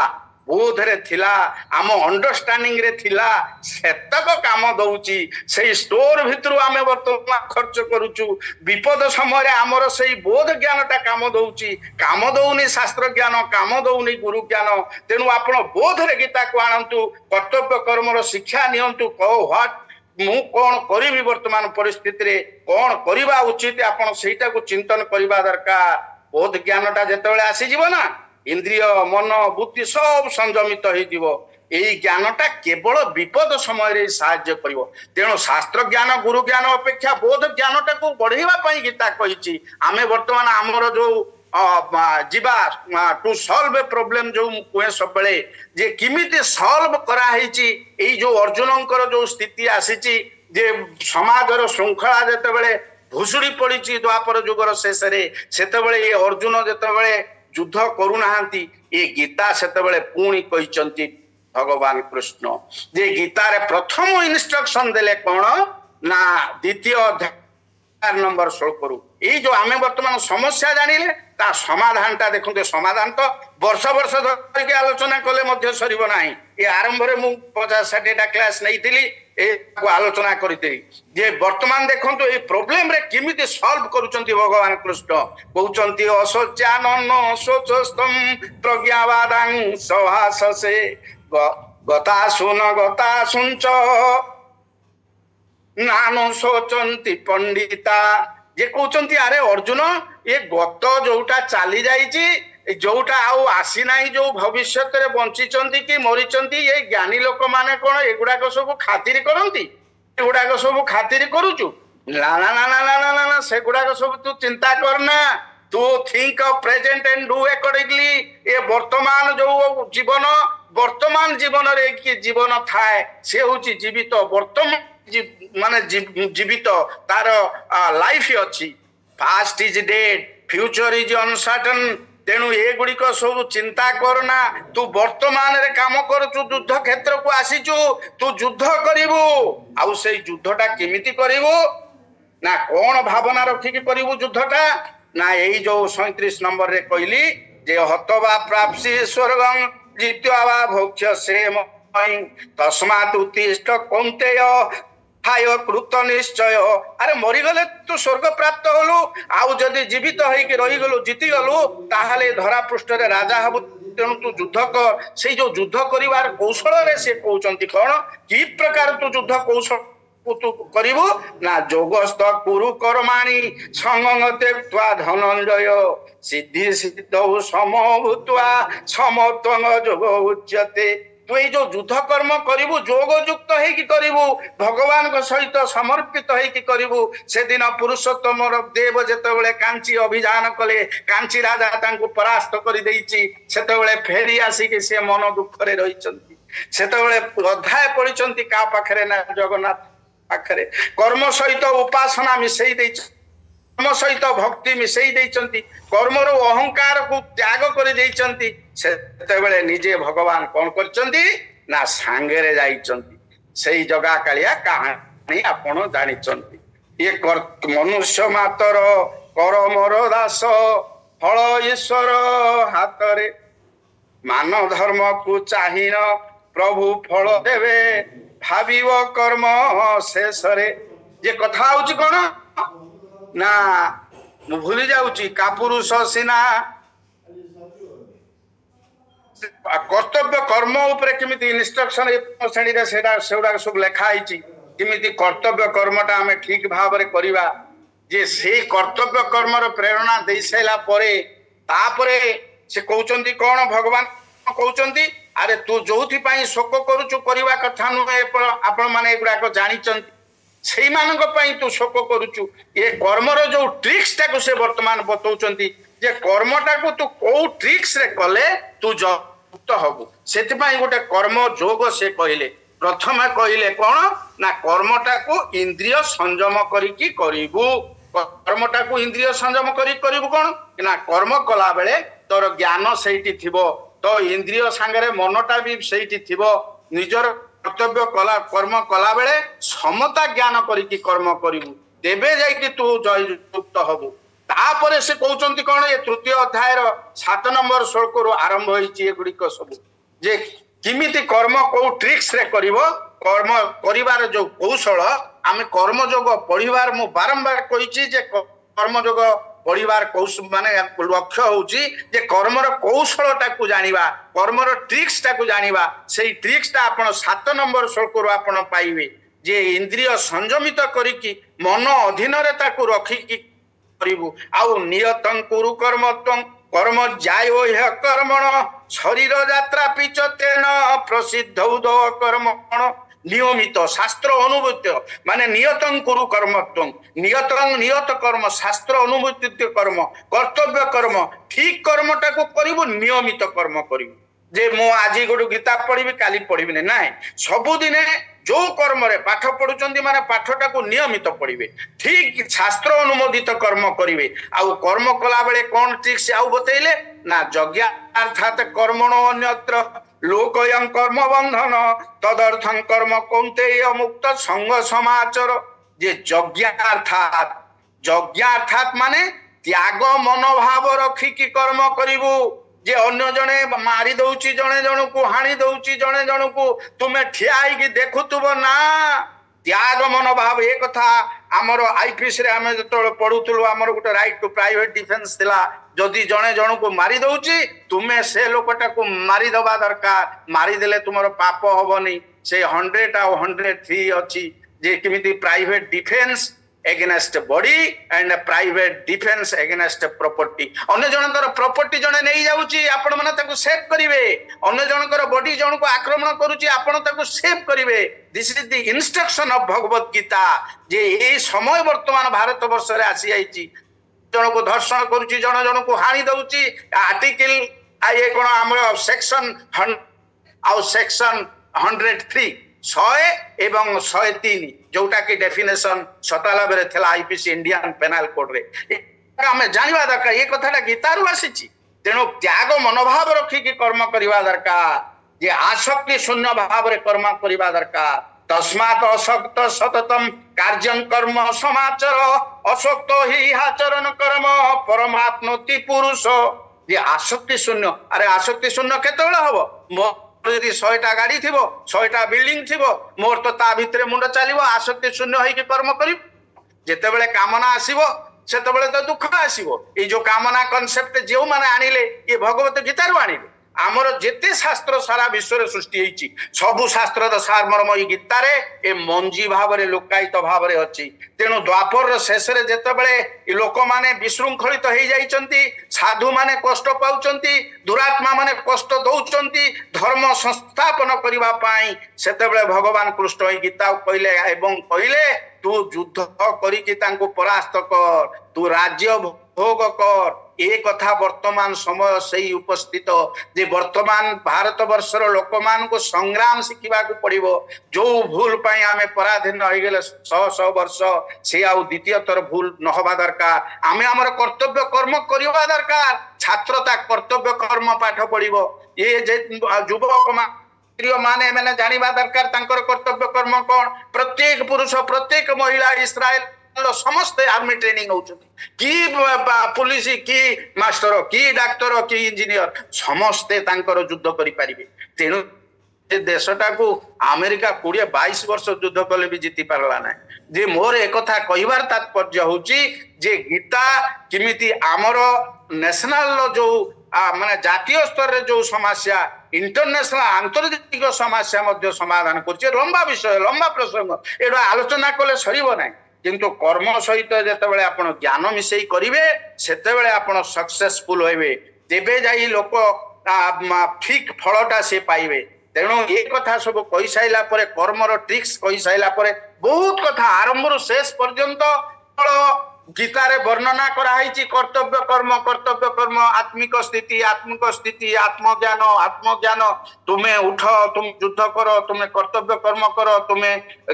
बोध रे थिला आम अंडरस्टैंडिंग रे थिला सेतक काम दउची सेही स्टोर भितरु आमे वर्तमान खर्च करूचु विपद समय रे हमर सेही बोध ज्ञानटा काम दउची काम दउनी शास्त्र ज्ञान काम दउनी गुरु ज्ञान तेनु आपण बोध रे गीता को आनंतु कर्तव्य कर्म रो शिक्षा नियंतु को व्हाट मु कोन करिवि वर्तमान परिस्थिति रे कोन करिबा उचित आपण सेहीटा को चिंतन करिबा दरकार बोध ज्ञानटा जेतेबेले आसी जीव ना इंद्रिय मन बुद्धि सब संयमित हो ज्ञानटा केवल विपद समय रे साहाय्य करिवो तेणु शास्त्र ज्ञान गुरु ज्ञान अपेक्षा बोध ज्ञानटा को बढ़ेवा पई गीता कहिछि आमे वर्तमान हमर जो जीवा टू सॉल्व ए प्रॉब्लम जो कुए सब बेले जे किमिति सॉल्व करा हिची एई जो अर्जुनंकर जो स्थिति आसीची जे समाजर श्रृंखला जेते बेले भुसुड़ी पड़ीची द्वापर युगर शेष रे सेते बेले ये अर्जुन जेते बेले युद्ध करूनाहांती ये गीता सेते बेले पुणी कहिचंती भगवान कृष्ण जे गीता रे प्रथम इंस्ट्रक्शन देले कोन ना द्वितीय अध्याय नंबर 16 करू ये जो आमे वर्तमान समस्या जानिले ता समाधानटा देखुते समाधान तो वर्ष वर्ष धरिके आलोचना कले मध्य सरीब नाही ये आरंभ रे मु 50-60 टा क्लास नैथिली ए को आलोचना करिते जे वर्तमान देखंतु ए प्रॉब्लम रे किमिति सॉल्व करूचंती भगवान कृष्ण कहउचंती असोच्यानन सोचस्तम प्रज्ञावादां सहाससे गता सुंच नानो सोचंती पंडिता जे कहउचंती अरे अर्जुन ये गत जोटा चली जाइची जोटा आउ आसी नाही जो भविष्य रे बंचिचंती कि मरिचंती ये ज्ञानी लोक माने कोन एगुडा को सब खातिर करंती एगुडा को सब खातिर करूचु ना ना ना ना ना ना ना से गुडा को सब तू चिंता करना तू think of present and do accordingly ये वर्तमान जीवन रे कि जीवन थाए से होची जीवित वर्तमान माने जीवित तार लाइफ अछि past is dead future is uncertain तेणु ए गुड़िक सब चिंता करना तू वर्तमान रे काम करूचु युद्ध क्षेत्र को आसीचु तू युद्ध करिवु आउ से युद्धटा केमिति करिवु ନା କଣ ଭାବନା ରଖିକି କରିବୁ ଯୁଦ୍ଧଟା ନା ଏଇ ଯୋଉ 37 ନମ୍ବରରେ କହିଲି ଯେ ହତବା ପ୍ରାପ୍ସି ସ୍ୱର୍ଗଂ ଜିତ୍ୱା ବା ଭକ୍ଷ୍ୟ ସେ ତସ୍ମାତ୍ ଉତ୍ତିଷ୍ଠ କୌନ୍ତେୟ ହାୟ କୃତ ନିଶ୍ଚୟ। ଆରେ ମରିଗଲେ ତୁ ସ୍ୱର୍ଗ ପ୍ରାପ୍ତ ହଲୁ, ଆଉ ଯଦି ଜୀବିତ ହେଇକି ରହିଗଲୁ ଜିତିଗଲୁ ତାହେଲେ ଧରା ପୃଷ୍ଠରେ ରାଜା ହବୁ, ତେଣୁ ତୁ ଯୁଦ୍ଧ କର। ସେଇ ଯୋଉ ଯୁଦ୍ଧ କରିବାର କୌଶଳରେ ସେ କହୁଛନ୍ତି କଣ କି ପ୍ରକାର ତୁ ଯୁଦ୍ଧ କୌଶଳ ତୁ କରିବୁ ନା ଯୋଗସ୍ଥ କୁରୁ କର୍ମାଣି ସଂଗତେ ଧନଞ୍ଜୟ ସିଦ୍ଧି ସିଦ୍ଧ ସମଭୂତ୍ୱା ସମତ୍ୱଙ୍ଗ ଯୋଗ ଉଚ୍ୟତେ। ତୁ ଏଇ ଯୋଉ ଯୁଦ୍ଧ କର୍ମ କରିବୁ ଯୋଗ ଯୁକ୍ତ ହେଇକି କରିବୁ, ଭଗବାନଙ୍କ ସହିତ ସମର୍ପିତ ହେଇକି କରିବୁ। ସେଦିନ ପୁରୁଷୋତ୍ତମର ଦେବ ଯେତେବେଳେ କାଞ୍ଚି ଅଭିଯାନ କଲେ, କାଞ୍ଚି ରାଜା ତାଙ୍କୁ ପରାସ୍ତ କରିଦେଇଛି, ସେତେବେଳେ ଫେରି ଆସିକି ସେ ମନ ଦୁଃଖରେ ରହିଛନ୍ତି। ସେତେବେଳେ ଅଧ୍ୟାୟ ପଢିଛନ୍ତି କାହା ପାଖରେ ନା ଜଗନ୍ନାଥ ପାଖରେ। କର୍ମ ସହିତ ଉପାସନା ମିଶେଇ ଦେଇଛନ୍ତି, କର୍ମ ସହିତ ଭକ୍ତି ମିଶେଇ ଦେଇଛନ୍ତି, କର୍ମରୁ ଅହଙ୍କାରକୁ ତ୍ୟାଗ କରି ଦେଇଛନ୍ତି। ସେତେବେଳେ ନିଜେ ଭଗବାନ କଣ କରିଛନ୍ତି ନା ସାଙ୍ଗରେ ଯାଇଛନ୍ତି। ସେଇ ଜଗା କାଳିଆ କାହାଣୀ ଆପଣ ଜାଣିଛନ୍ତି। ଇଏ ମନୁଷ୍ୟ ମାତର କରମର ଦାସ, ଫଳ ଈଶ୍ୱର ହାତରେ। ମାନ ଧର୍ମକୁ ଚାହିଁନ ପ୍ରଭୁ ଫଳ ଦେବେ, ଭାବିବ କର୍ମ ଶେଷରେ। ଯେ କଥା ହଉଛି କଣ ନା ମୁଁ ଭୁଲି ଯାଉଛି, କାପୁରୁଷ ସିନା କର୍ତ୍ତବ୍ୟ କର୍ମ ଉପରେ କେମିତି ଇନଷ୍ଟ୍ରକ୍ସନ ଶ୍ରେଣୀରେ ସେଗୁଡାକ ସବୁ ଲେଖା ହେଇଛି, କେମିତି କର୍ତ୍ତବ୍ୟ କର୍ମଟା ଆମେ ଠିକ ଭାବରେ କରିବା। ଯେ ସେଇ କର୍ତ୍ତବ୍ୟ କର୍ମର ପ୍ରେରଣା ଦେଇ ସାରିଲା ପରେ ତାପରେ ସେ କହୁଛନ୍ତି କଣ, ଭଗବାନ କହୁଛନ୍ତି ଆରେ ତୁ ଯୋଉଥିପାଇଁ ଶୋକ କରୁଛୁ କରିବା କଥା ନୁହେଁ, ଆପଣ ମାନେ ଏଗୁଡାକ ଜାଣିଛନ୍ତି, ସେଇମାନଙ୍କ ପାଇଁ ତୁ ଶୋକ କରୁଛୁ। ଏ କର୍ମର ଯୋଉ ଟ୍ରିକ୍ସ ଟାକୁ ସେ ବର୍ତ୍ତମାନ ବତଉଛନ୍ତି ଯେ କର୍ମଟାକୁ ତୁ କୋଉ ଟ୍ରିକ୍ସ ରେ କଲେ ତୁ ଯୁକ୍ତ ହବୁ। ସେଥିପାଇଁ ଗୋଟେ କର୍ମ ଯୋଗ ସେ କହିଲେ। ପ୍ରଥମେ କହିଲେ କଣ ନା କର୍ମଟାକୁ ଇନ୍ଦ୍ରିୟ ସଂଯମ କରିକି କରିବୁ। କର୍ମଟାକୁ ଇନ୍ଦ୍ରିୟ ସଂଯମ କରି କରିବୁ କଣ ନା କର୍ମ କଲା ବେଳେ ତୋର ଜ୍ଞାନ ସେଇଠି ଥିବ, ତ ଇନ୍ଦ୍ରିୟ ସାଙ୍ଗରେ ମନଟା ବି ସେଇଠି ଥିବ। ନିଜର କର୍ତ୍ତବ୍ୟ କଲା କର୍ମ କଲା ବେଳେ ସମତା ଜ୍ଞାନ କରିକି କର୍ମ କରିବୁ, ତେବେ ଯାଇକି ତୁ ଜୟଯୁକ୍ତ ହବୁ। ତାପରେ ସେ କହୁଛନ୍ତି କଣ, ଏ ତୃତୀୟ ଅଧ୍ୟାୟର 7 ନମ୍ବର ଶ୍ଲୋକରୁ ଆରମ୍ଭ ହେଇଛି ଏଗୁଡିକ ସବୁ, ଯେ କେମିତି କର୍ମ କୋଉ ଟ୍ରିକ୍ସ ରେ କରିବ, କର୍ମ କରିବାର ଯୋଉ କୌଶଳ। ଆମେ କର୍ମଯୋଗ ପଢିବାର ମୁଁ ବାରମ୍ବାର କହିଛି ଯେ କର୍ମଯୋଗ ପଢିବାର ମାନେ ଲକ୍ଷ୍ୟ ହଉଛି ଯେ କର୍ମର କୌଶଳଟାକୁ ଜାଣିବା, କର୍ମର ଟ୍ରିକ୍ସ ଟାକୁ ଜାଣିବା। ସେଇ ଟ୍ରିକ୍ସଟା ଆପଣ 7 ନମ୍ବର ଶ୍ଲୋକରୁ ଆପଣ ପାଇବେ ଯେ ଇନ୍ଦ୍ରିୟ ସଂଯମିତ କରିକି ମନ ଅଧୀନରେ ତାକୁ ରଖିକି କରିବୁ। ଆଉ ନିୟତଂ କୁରୁ କର୍ମତ୍ୱଂ କର୍ମ ଯାୟ କର୍ମଣ ଶରୀର ଯାତ୍ରା ପିଚତେନ ପ୍ରସିଦ୍ଧ ଉଦ କର୍ମଣ। ନିୟମିତ ଶାସ୍ତ୍ର ଅନୁଭୂତ ମାନେ ନିୟତଂ କୁରୁ କର୍ମତ୍ୱଂ, ନିୟତ କର୍ମ ଶାସ୍ତ୍ର ଅନୁଭୂତ କର୍ମ, କର୍ତ୍ତବ୍ୟ କର୍ମ, ଠିକ କର୍ମଟାକୁ କରିବୁ, ନିୟମିତ କର୍ମ କରିବୁ। ଯେ ମୁଁ ଆଜି ଗୋଟେ ଗୀତା ପଢିବି କାଲି ପଢିବିନି, ନାଇଁ, ସବୁଦିନେ ଯୋଉ କର୍ମରେ ପାଠ ପଢୁଛନ୍ତି ମାନେ ପାଠଟାକୁ ନିୟମିତ ପଢିବେ, ଠିକ ଶାସ୍ତ୍ର ଅନୁମୋଦିତ କର୍ମ କରିବେ। ଆଉ କର୍ମ କଲା ବେଳେ କଣ ଠିକ ସେ ଆଉ ବତେଇଲେ ନା ଯଜ୍ଞ ଅର୍ଥାତ କର୍ମଣ ଅନ୍ୟତ୍ର ଲୋକୟଂ କର୍ମ ବନ୍ଧନ ତଦର୍ଥଂ କର୍ମ କୌନ୍ତେୟ ମୁକ୍ତ ସଙ୍ଗ ସମାଚର। ଯେ ଯଜ୍ଞ ଅର୍ଥାତ ମାନେ ତ୍ୟାଗ ମନୋଭାବ ରଖିକି କର୍ମ କରିବୁ। ଯେ ଅନ୍ୟ ଜଣେ ମାରି ଦଉଛି, ଜଣେ ଜଣକୁ ହାଣି ଦଉଛି, ଜଣେ ଜଣକୁ ତୁମେ ଠିଆ ହେଇକି ଦେଖୁଥିବ ନା। ତ୍ୟାଗ ମନୋଭାବ ଏ କଥା ଆମର ଆଇପିଏସ୍ ରେ ଆମେ ଯେତେବେଳେ ପଢୁଥିଲୁ ଆମର ଗୋଟେ ରାଇଟ୍ ଟୁ ପ୍ରାଇଭେଟ ଡିଫେନ୍ସ ଥିଲା। ଯଦି ଜଣେ ଜଣକୁ ମାରି ଦଉଛି ତୁମେ ସେ ଲୋକଟାକୁ ମାରିଦବା ଦରକାର, ମାରିଦେଲେ ତୁମର ପାପ ହବନି। ସେ 100 ଆଉ 103 ଅଛି ଯେ କେମିତି private defence against body and private defence against property. ଅନ୍ୟ ଜଣଙ୍କର ପ୍ରପର୍ଟି ଜଣେ ନେଇଯାଉଛି, ଆପଣ ମାନେ ତାକୁ ସେଭ କରିବେ। ଅନ୍ୟ ଜଣଙ୍କର ବଡି ଜଣକୁ ଆକ୍ରମଣ କରୁଛି, ଆପଣ ତାକୁ ସେଭ କରିବେ। This is the instruction of Bhagavad Gita. ଯେ ଏଇ ସମୟ ବର୍ତ୍ତମାନ ଭାରତ ବର୍ଷରେ ଆସି ଯାଇଛି, ଜଣକୁ ଧର୍ଷଣ କରୁଛି, ଜଣ ଜଣକୁ ହାଣି ଦଉଛି। ଆର୍ଟିକିଲ ଇଏ କଣ ଆମର ସେକ୍ସନ ଆଉ ସେକ୍ସନ 103 100 ଏବଂ 103 ଯୋଉଟା କି ଡେଫିନେସନ 97 ଥିଲା ଆଇପିସି ଇଣ୍ଡିଆନ ପେନାଲ କୋଡରେ। ଆମେ ଜାଣିବା ଦରକାର ଏ କଥାଟା ଗୀତାରୁ ଆସିଛି। ତେଣୁ ତ୍ୟାଗ ମନୋଭାବ ରଖିକି କର୍ମ କରିବା ଦରକାର, ଯେ ଆସକ୍ତି ଶୂନ୍ୟ ଭାବରେ କର୍ମ କରିବା ଦରକାର। ତସ୍ମାତ୍ ଅସକ୍ତ ସତତମ୍ କାର୍ଯ୍ୟଂ କର୍ମ ସମାଚାର ଅଶକ୍ତ ହି ଆଚରଣ କର୍ମ ପରମାତ୍ମତି ପୁରୁଷ। ଯେ ଆସକ୍ତି ଶୂନ୍ୟ, ଆରେ ଆସକ୍ତି ଶୂନ୍ୟ କେତେବେଳେ ହବ? ମୋର ଯଦି 100ଟା ଗାଡି ଥିବ, 100ଟା ବିଲ୍ଡିଂ ଥିବ, ମୋର ତ ତା ଭିତରେ ମୁଣ୍ଡ ଚାଲିବ, ଆସକ୍ତି ଶୂନ୍ୟ ହେଇକି କର୍ମ କରିବ। ଯେତେବେଳେ କାମନା ଆସିବ ସେତେବେଳେ ତ ଦୁଃଖ ଆସିବ। ଏଇ ଯୋଉ କାମନା କନସେପ୍ଟ ଯେଉଁମାନେ ଆଣିଲେ, ଇଏ ଭଗବତ ଗୀତାରୁ ଆଣିଲେ। ଆମର ଯେତେ ଶାସ୍ତ୍ର ସାରା ବିଶ୍ୱରେ ସୃଷ୍ଟି ହେଇଛି, ସବୁ ଶାସ୍ତ୍ରର ସାରମର୍ମ ଏଇ ଗୀତାରେ ଏ ମଞ୍ଜି ଭାବରେ ଲୁକାୟିତ ଭାବରେ ଅଛି। ତେଣୁ ଦ୍ୱାପରର ଶେଷରେ ଯେତେବେଳେ ଲୋକମାନେ ବିଶୃଙ୍ଖଳିତ ହେଇଯାଇଛନ୍ତି, ସାଧୁମାନେ କଷ୍ଟ ପାଉଛନ୍ତି, ଦୁରାତ୍ମା ମାନେ କଷ୍ଟ ଦଉଛନ୍ତି ଧର୍ମ ସଂସ୍ଥାପନ କରିବା ପାଇଁ, ସେତେବେଳେ ଭଗବାନ କୃଷ୍ଣ ଏଇ ଗୀତା କହିଲେ ଏବଂ କହିଲେ ତୁ ଯୁଦ୍ଧ କରିକି ତାଙ୍କୁ ପରାସ୍ତ କର, ତୁ ରାଜ୍ୟ ଭୋଗ କର। ଏ କଥା ବର୍ତ୍ତମାନ ସମୟ ସେଇ ଉପସ୍ଥିତ ଯେ ବର୍ତ୍ତମାନ ଭାରତ ବର୍ଷର ଲୋକମାନଙ୍କୁ ସଂଗ୍ରାମ ଶିଖିବାକୁ ପଡିବ। ଯୋଉ ଭୁଲ ପାଇଁ ଆମେ ପରାଧୀନ ହେଇଗଲେ 100 ବର୍ଷ, ସେ ଆଉ ଦ୍ୱିତୀୟ ଥର ଭୁଲ ନହବା ଦରକାର। ଆମେ ଆମର କର୍ତ୍ତବ୍ୟ କର୍ମ କରିବା ଦରକାର। ଛାତ୍ର ତା କର୍ତ୍ତବ୍ୟ କର୍ମ ପାଠ ପଢିବ। ଏ ଯେ ଯୁବକ ମାନେ ମାନେ ଜାଣିବା ଦରକାର ତାଙ୍କର କର୍ତ୍ତବ୍ୟ କର୍ମ କଣ। ପ୍ରତ୍ୟେକ ପୁରୁଷ, ପ୍ରତ୍ୟେକ ମହିଳା ଇସ୍ରାଏଲ ସମସ୍ତେ ଆର୍ମି ଟ୍ରେନିଂ ହଉଛନ୍ତି, କି ପୁଲିସ, କି ମାଷ୍ଟର, କି ଡାକ୍ତର, କି ଇଞ୍ଜିନିୟର, ସମସ୍ତେ ତାଙ୍କର ଯୁଦ୍ଧ କରିପାରିବେ। ତେଣୁ ଦେଶଟାକୁ ଆମେରିକା 20-22 ବର୍ଷ ଯୁଦ୍ଧ କଲେ ବି ଜିତି ପାରିଲା ନାହିଁ। ଯେ ମୋର ଏକଥା କହିବାର ତାତ୍ପର୍ଯ୍ୟ ହଉଛି ଯେ ଗୀତା କେମିତି ଆମର ନ୍ୟାସନାଲ ଯୋଉ ମାନେ ଜାତୀୟ ସ୍ତରରେ ଯୋଉ ସମସ୍ୟା, ଇଣ୍ଟରନ୍ୟାସନାଲ ଆନ୍ତର୍ଜାତିକ ସମସ୍ୟା ମଧ୍ୟ ସମାଧାନ କରୁଛି। ଲମ୍ବା ବିଷୟ, ଲମ୍ବା ପ୍ରସଙ୍ଗ, ଏଇଟା ଆଲୋଚନା କଲେ ସରିବ ନାହିଁ। କିନ୍ତୁ କର୍ମ ସହିତ ଯେତେବେଳେ ଆପଣ ଜ୍ଞାନ ମିଶେଇ କରିବେ, ସେତେବେଳେ ଆପଣ ସକ୍ସେସଫୁଲ ହେବେ, ତେବେ ଯାଇ ଲୋକ ଠିକ ଫଳଟା ସେ ପାଇବେ। ତେଣୁ ଏ କଥା ସବୁ କହିସାରିଲା ପରେ, କର୍ମର ଟ୍ରିକ୍ସ କହିସାରିଲା ପରେ, ବହୁତ କଥା ଆରମ୍ଭରୁ ଶେଷ ପର୍ଯ୍ୟନ୍ତ ଗୀତାରେ ବର୍ଣ୍ଣନା କରାହେଇଛି। କର୍ତ୍ତବ୍ୟ କର୍ମ, ଆତ୍ମିକ ସ୍ଥିତି, ଆତ୍ମଜ୍ଞାନ। ତୁମେ ଉଠ, ତୁମେ ଯୁଦ୍ଧ କର, ତୁମେ କର୍ତ୍ତବ୍ୟ କର୍ମ କର, ତୁମେ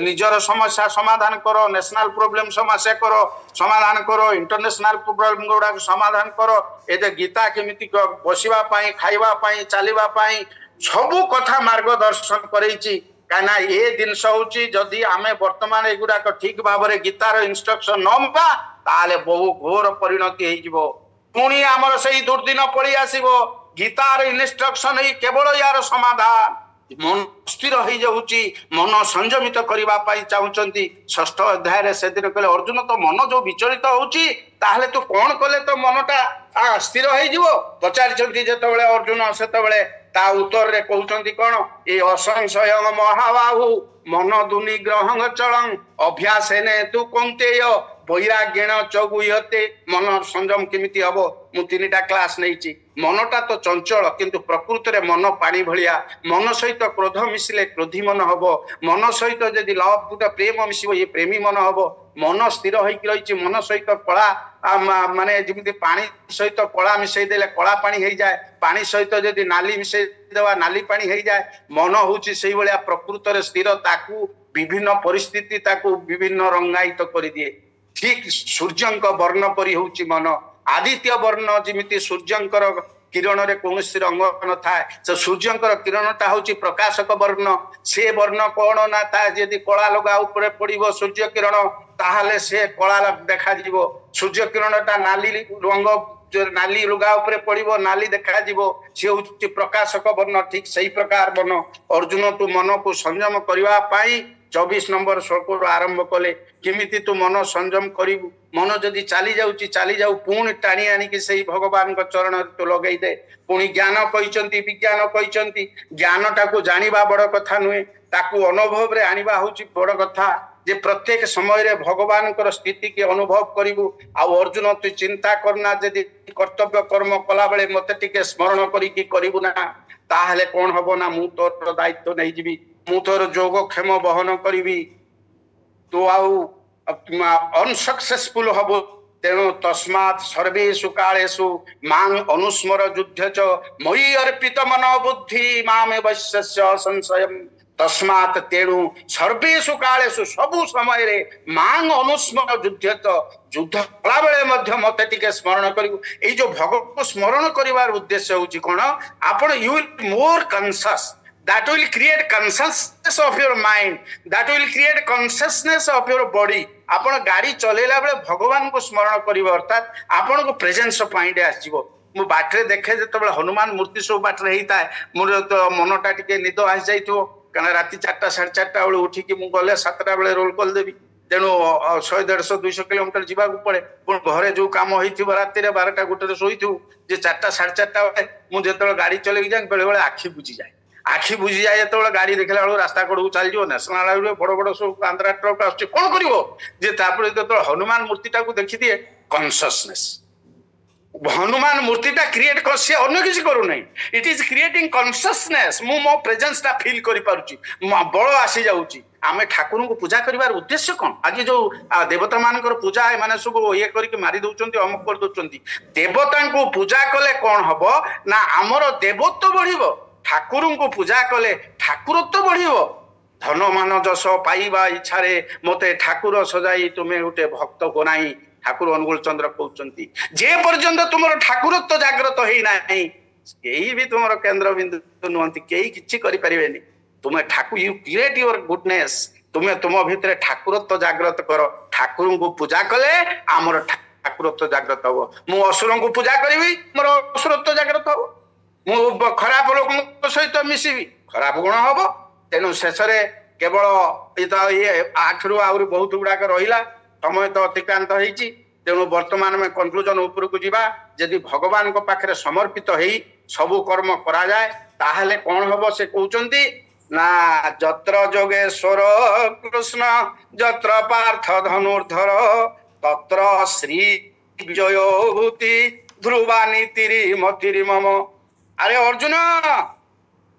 ନିଜର ସମସ୍ୟା ସମାଧାନ କର, ନ୍ୟାସନାଲ ପ୍ରୋବ୍ଲେମ ସମସ୍ୟା କର ସମାଧାନ କର, ଇଣ୍ଟରନ୍ୟାସନାଲ ପ୍ରୋବ୍ଲେମ ଗୁଡାକ ସମାଧାନ କର। ଏ ଯେ ଗୀତା କେମିତି ବସିବା ପାଇଁ, ଖାଇବା ପାଇଁ, ଚାଲିବା ପାଇଁ ସବୁ କଥା ମାର୍ଗଦର୍ଶନ କରେଇଛି। କାହିଁକିନା ଏ ଜିନିଷ ହଉଛି, ଯଦି ଆମେ ବର୍ତ୍ତମାନ ଏଗୁଡାକ ଠିକ ଭାବରେ ଗୀତାର ଇନଷ୍ଟ୍ରକ୍ସନ ନ ନେବା, ତାହେଲେ ବହୁ ଘୋର ପରିଣତି ହେଇଯିବ। ପୁଣି ଆମର ସେଇ ଦୁର୍ଦିନ ପଳେଇ ଆସିବ। ଗୀତାର ଇନଷ୍ଟ୍ରକ୍ସନ ହିଁ କେବଳ ୟାର ସମାଧାନ। ମନ ସ୍ଥିର ହେଇଯାଉଛି, ମନ ସଂଯମିତ କରିବା ପାଇଁ ଚାହୁଁଛନ୍ତି। 6ଠ ଅଧ୍ୟାୟରେ ସେଦିନ କହିଲେ, ଅର୍ଜୁନ ତ ମନ ଯୋଉ ବିଚଳିତ ହଉଛି, ତାହେଲେ ତୁ କଣ କଲେ ତ ମନଟା ସ୍ଥିର ହେଇଯିବ? ପଚାରିଛନ୍ତି ଯେତେବେଳେ ଅର୍ଜୁନ, ସେତେବେଳେ ତା ଉତ୍ତରରେ କହୁଛନ୍ତି କଣ, ଏ ଅସଂଶୟ ମହାବାହୁ ମନ ଦୁନିଗ୍ରହଂ ଚଳଂ ଅଭ୍ୟାସେନେ ତୁ କୌନ୍ତେୟ ବୈରାଗ୍ୟେଣ ଚଗୁହ୍ୟତେ। ମନ ସଂଯମ କେମିତି ହବ? ମୁଁ 3ଟା କ୍ଲାସ ନେଇଛି। ମନଟା ତ ଚଞ୍ଚଳ, କିନ୍ତୁ ପ୍ରକୃତରେ ମନ ପାଣି ଭଳିଆ। ମନ ସହିତ କ୍ରୋଧ ମିଶିଲେ କ୍ରୋଧୀ ମନ ହବ, ମନ ସହିତ ଯଦି ଲଭ ପ୍ରେମ ମିଶିବ, ଇଏ ପ୍ରେମୀ ମନ ହବ। ମନ ସ୍ଥିର ହେଇକି ରହିଛି, ମନ ସହିତ କଳା ମାନେ ଯେମିତି ପାଣି ସହିତ କଳା ମିଶେଇ ଦେଲେ କଳା ପାଣି ହେଇଯାଏ, ପାଣି ସହିତ ଯଦି ନାଲି ମିଶେଇ ଦେବା ନାଲି ପାଣି ହେଇଯାଏ। ମନ ହଉଛି ସେଇଭଳିଆ ପ୍ରକୃତରେ ସ୍ଥିର, ତାକୁ ବିଭିନ୍ନ ପରିସ୍ଥିତି ତାକୁ ବିଭିନ୍ନ ରଙ୍ଗାୟିତ କରିଦିଏ। ଠିକ ସୂର୍ଯ୍ୟଙ୍କ ବର୍ଣ୍ଣ ପରି ହଉଛି ମନ। ଆଦିତ୍ୟ ବର୍ଣ୍ଣ ଯେମିତି ସୂର୍ଯ୍ୟଙ୍କର କିରଣରେ କୌଣସି ରଙ୍ଗ ନଥାଏ, ସେ ସୂର୍ଯ୍ୟଙ୍କର କିରଣଟା ହଉଛି ପ୍ରକାଶକ ବର୍ଣ୍ଣ। ସେ ବର୍ଣ୍ଣ କଣ ନା, ତା ଯଦି କଳା ଲଗା ଉପରେ ପଡିବ ସୂର୍ଯ୍ୟ କିରଣ, ତାହେଲେ ସେ କଳା ଦେଖାଯିବ। ସୂର୍ଯ୍ୟ କିରଣଟା ନାଲି ରଙ୍ଗ, ନାଲି ଲୁଗା ଉପରେ ପଡିବ, ନାଲି ଦେଖାଯିବ। ସେ ହଉଛି ପ୍ରକାଶକ ବର୍ଣ୍ଣ। ଠିକ ସେଇ ପ୍ରକାର ବର୍ଣ୍ଣ। ଅର୍ଜୁନ ତୁ ମନକୁ ସଂଯମ କରିବା ପାଇଁ 24 ନମ୍ବର ଶ୍ଲୋକରୁ ଆରମ୍ଭ କଲେ। କେମିତି ତୁ ମନ ସଂଯମ କରିବୁ? ମନ ଯଦି ଚାଲି ଯାଉ, ପୁଣି ଟାଣି ଆଣିକି ସେଇ ଭଗବାନଙ୍କ ଚରଣରେ ତୁ ଲଗେଇ ଦେ। ପୁଣି ଜ୍ଞାନ କହିଛନ୍ତି, ବିଜ୍ଞାନ କହିଛନ୍ତି। ଜ୍ଞାନଟାକୁ ଜାଣିବା ବଡ କଥା ନୁହେଁ, ତାକୁ ଅନୁଭବରେ ଆଣିବା ହଉଛି ବଡ କଥା। ଯେ ପ୍ରତ୍ୟେକ ସମୟରେ ଭଗବାନଙ୍କର ସ୍ଥିତିକି ଅନୁଭବ କରିବୁ। ଆଉ ଅର୍ଜୁନ ତୁ ଚିନ୍ତା କରନା, ଯଦି କର୍ତ୍ତବ୍ୟ କର୍ମ କଲା ବେଳେ ମତେ ଟିକେ ସ୍ମରଣ କରିକି କରିବୁ ନା, ତାହେଲେ କଣ ହବ ନା, ମୁଁ ତୋର ଦାୟିତ୍ୱ ନେଇଯିବି, ମୁଁ ତୋର ଯୋଗକ୍ଷେମ ବହନ କରିବି, ତୁ ଆଉ ଅନସକ୍ସେସଫୁଲ ହବୁ। ତେଣୁ ତସ୍ମାତ୍ ସର୍ବେଷୁ କାଳେଷୁ ମାଂ ଅନୁସ୍ମର ଯୁଦ୍ଧ ଚ ମୟି ଅର୍ପିତ ମନ ବୁଦ୍ଧି ମାମେ ବୈଶ୍ୟସ୍ୟ ସଂଶୟମ୍। ତସ୍ମାତ୍ ତେଣୁ ସର୍ବେଷୁ କାଳେଷୁ ସବୁ ସମୟରେ ମାଂ ଅନୁସ୍ମର ଯୁଦ୍ଧ ଚ, ଯୁଦ୍ଧ କଲାବେଳେ ମଧ୍ୟ ମତେ ଟିକେ ସ୍ମରଣ କରିବୁ। ଏଇ ଯୋଉ ଭଗବାନଙ୍କୁ ସ୍ମରଣ କରିବାର ଉଦ୍ଦେଶ୍ୟ ହଉଛି କଣ? ଆପଣ ୟୁ ୱିଲ୍ ମୋର conscious that will create consciousness of your mind, that will create consciousness of your body. आपण गाड़ी चलेला बेले भगवान को स्मरण करिवे अर्थात आपण को प्रेजेंस ऑफ माइंड आसीबो मु बाटरे देखे जतबेले हनुमान मूर्ति सब बाटरे हेइता मोर तो मनटा टिके निद आसी जाइथो कारण राति 4टा 4:30 बेले उठी कि मु गले 7टा बेले रोल कॉल देबी तेणु 100 150 200 किलोमीटर जीवाक पड़े पुणी घरे जो काम होइथिबो राति रे 12टा 1टे सोइथु जे 4टा 4:30 बेले मु जेतबेले गाड़ी चलेकी जाय बेले बेले आखी बुझी जाय आखि बुझी जाए जो गाड़ी देखला बेलू रास्ता कड़क चल जाओ नेशनल हाईवे बड़ बड़ सब आंध्रा ट्रक आस कौन कर जो हनुमान मूर्तिटा को देखी दिए कॉन्शियसनेस हनुमान मूर्तिटा क्रिएट कर सी अन्य किसी करू नहीं इट इज क्रिएटिंग कॉन्शियसनेस मु मो प्रेजेंस टा फील करि पारुची बल आसी जाउची आमे ठाकुर को पूजा करिवार उद्देश्य कौन आज जो देवता मानकर पूजा माने सब ये करके मारी दउचंती अमुक कर दउचंती देवता को पूजा कले कौन हबो ना हमर देवत्व बढ़िबो ठाकुर को पूजा कले ठाकुरत्व बढ़िबो धन मान जस पाइबा इच्छा मते ठाकुर सजाई तुम्हें गोटे भक्त बनाई ठाकुर अनुकूल चंद्र कहते जे पर्यंत तुम ठाकुरत्व जागृत होना कहीं भी तुम केंद्र बिंदु नुहति कहीं किसी करें तुम्हें Thakur you create your goodness तुम्हें तुम भितर ठाकुरत्व जागृत कर ठाकुर को पूजा कले आमर ठाकुरत्व जागृत हम मु असुर को पूजा करी मोर असुरत्व जागृत हम मु खराब लोक सहित मिसबी खराब गुण हम तेणु शेष केवल ये 8 रु आहरी बहुत गुड़ाक रहा समय तो अतिक्रांत होती तेणु वर्तमान में कंक्लूजन उपरक जावा जदि भगवान को पाखे समर्पित हो सबु कर्म करा जाए ताहले कौन हम से कहते ना जत्र जोगेश्वर कृष्ण जत्र पार्थ धनुर्धर तत्र श्री विजयोभूति ध्रुवा नीतिरी मतिरी मम अरे अर्जुन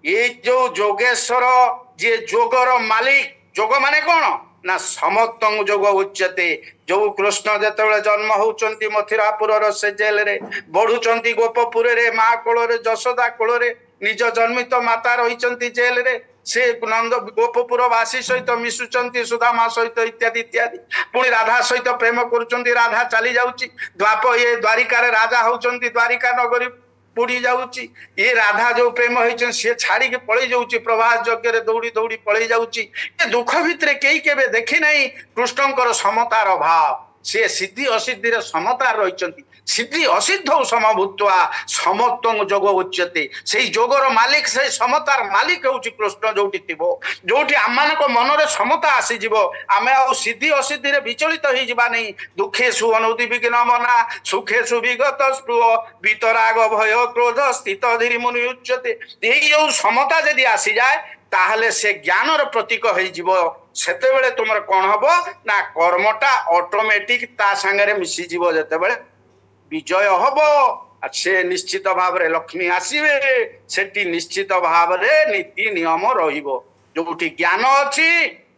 ये जो जोगेश्वर जे जोगर मालिक जोग माने कौन ना समस्त जोग उच्यते जो कृष्ण जेते जन्म होउचंती मथुरापुर से जेल रे बढ़ुचंती गोपपुर रे माँ कोल रे जशोदा कोल रे निज जन्मित माता रही जेल रे से नंद गोपपुर वासी सहित मिशुचंती सुदामा सहित इत्यादि इत्यादि पुणी राधा सहित प्रेम करुचंती राधा चली जाउची द्वाप ये द्वारिका रे राजा होउचंती द्वारिका नगरी पुड़ी जाउची ये राधा जो प्रेम होइछन से छाड़ी के पळै जाउची प्रभास यज्ञ रे दौड़ी दौड़ी पळै जाउची ये दुख भितरे केई केबे देखि नाही कृष्णकर समतार भाव से सिद्धि असिद्धि रे समता रहिचंती सिद्धि असिद्ध समभूत्वा समस्त जोग उच्यते से जोगर मालिक से समतार मालिक होउची कृष्ण जोटी थिबो जोटी आमानक मन रे समता आसी जिवो आमे आ सिद्धि असिद्धि रे विचलित होई जिबा नै दुखेषु अनुति विघ्न मना सुखेषु विगत स्पृह वितराग भय क्रोध स्थित धीरि मुनि उच्यते एई जो समता यदि आसी जाए ताहले से ज्ञानर प्रतीक होई जिवो सेते बेले तुमर कोन हबो ना कर्मटा ऑटोमेटिक ता संगे मिसी जिवो जेते बेले विजय हबो से निश्चित भाव रे लक्ष्मी आसीबे सेठी निश्चित भाव रे नीति नियम रहिबो जोठी ज्ञान अछि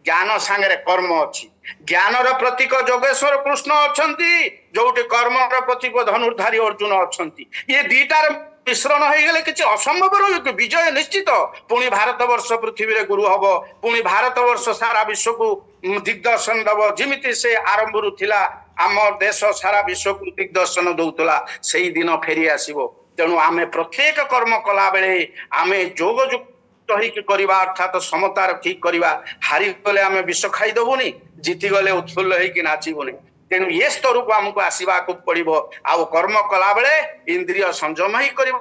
ज्ञान संगे कर्म अछि ज्ञानर प्रतीक जोगेश्वर कृष्ण अछंती जोठी कर्मर प्रतीक धनुर्धारी अर्जुन अछंती ये दीटार मिश्रण हो गले किसी असंभव रही विजय निश्चित पुणी भारत वर्ष पृथ्वी रे गुरु हब पुणी भारत वर्ष सारा विश्व को दिग्दर्शन दब जिमिति से आरंभ रु थिला आम देश सारा विश्व को दिग्दर्शन दउतला सेही दिन फेरी आसीबो तेणु आमे प्रत्येक कर्म कला बेले आमे जोग युक्त होई करबा अर्थात समता रखी करबा हारी गले आमे विश्व खाई दबुनी जीति गले उत्फुल्ल होई कि नाचिबुनी तेणु ये स्तर को आमको आसवा पड़ो आउ कर्म कला बेले इंद्रिय संयम ही कर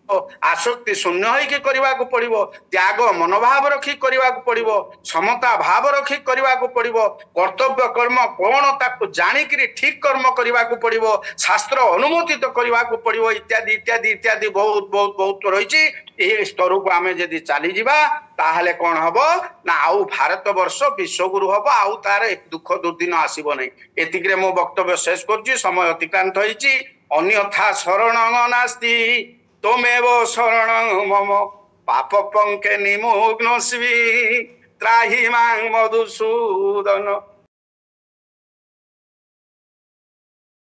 आसक्ति शून्य होइके करने को पड़ो त्याग मनोभाव रखी करने को पड़ो समता भाव रखी करने को पड़ो कर्तव्य कर्म कौन ताको जानिकरी ठीक कर्म करने को पड़ो शास्त्र अनुमोदित करने को पड़ो इत्यादि इत्यादि इत्यादि बहुत बहुत बहुत रही स्तर को आम जदि चली जावा ताहले कौन हम ना आउ भारत वर्ष विश्वगुरु हम आउ तार दुख दुर्दिन आसब नहीं एतिक मो वक्तव्य शेष कर समय अतिक्रांत होइछि अन्यथा शरण नास्ति तमेव शरण मम पाप पंके निमग्नस्मि त्राहि मां मधुसूदन।